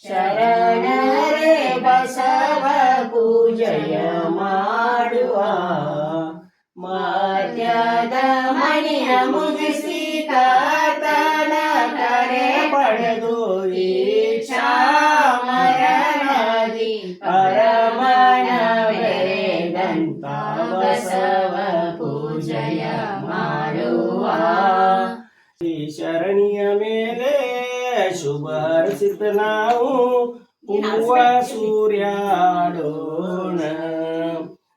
ಶರಣರೇ ಬಸವ ಪೂಜೆಯ ಮಾಡುವ ಮದ್ಯದ ಮಣಿಯ ಮುಗಿಸಿ ತಾತನ ಕರೆ ಪಡೆದು ಈಕ್ಷಾಮರನಾದಿ ಪರಮನ ಬೆರೆದಂತ ಬಸವ ಪೂಜೆಯ ಮಾಡುವ ಈ ಶರಣಿಯ ಮೇಲೆ ಶುಭ ಹರಿಸಿದ ನಾವು ಹೂವ ಸೂರ್ಯಾಡೋಣ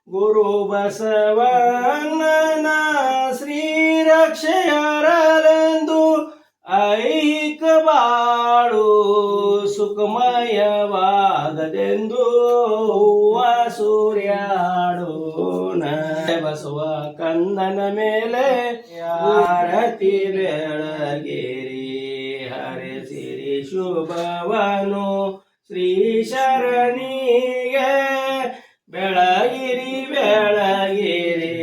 ಗುರು ಬಸವಣ್ಣನ ಶ್ರೀರಕ್ಷೆಯರಲೆಂದು ಐಕ ಬಾಳು ಸುಖಮಯವಾಗದೆಂದು ಹೂವ ಸೂರ್ಯಾಡೋಣ ಬಸವ ಕಂದನ ಮೇಲೆ ಆರತಿ ಬೆಳಗೇರಿ ಹರಿಸಿರಿ ಶುಭವನು ಶ್ರೀ ಶರಣಿಗೆ ಬೆಳಗಿರಿ ಬೆಳಗಿರಿ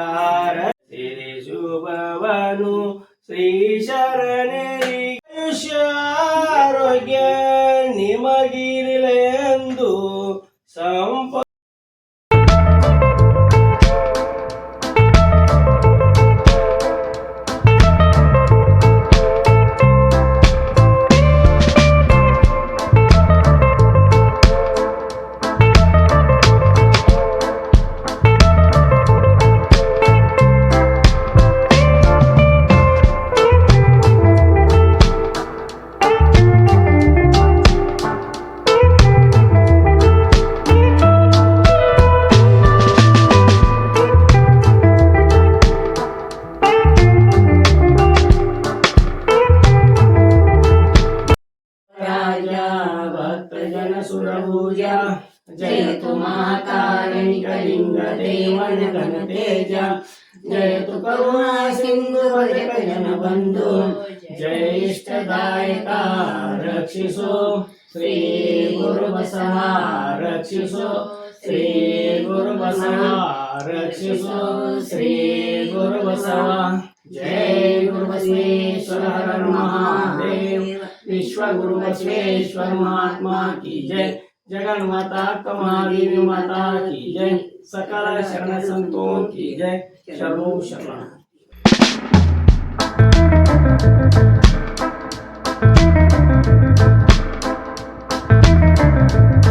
ಆರತಿರಿ ಶುಭವನು ಶ್ರೀ ಶರಣಿಗೆ ಆಯುಷ್ಯ ಆರೋಗ್ಯ ನಿಮಗಿರಲೆಂದು ಸಂಪ सुरभूजा जयतु महाकारुणिक लिंग देवन घन तेज जयतु करुणा सिंधु भजक जन बंधु जय इष्टदायका रक्षिसो श्री गुरु बसवा रक्षिसो श्री गुरु बसवा रक्षिसो श्री गुरु बसवा जय गुरु बसवेश्वर हर महादेव विश्व गुरु बसवेश्वर महात्मा की जय जगन्माता कमादेवी माता की जय सकल शरण संतों की जय शरणो शरण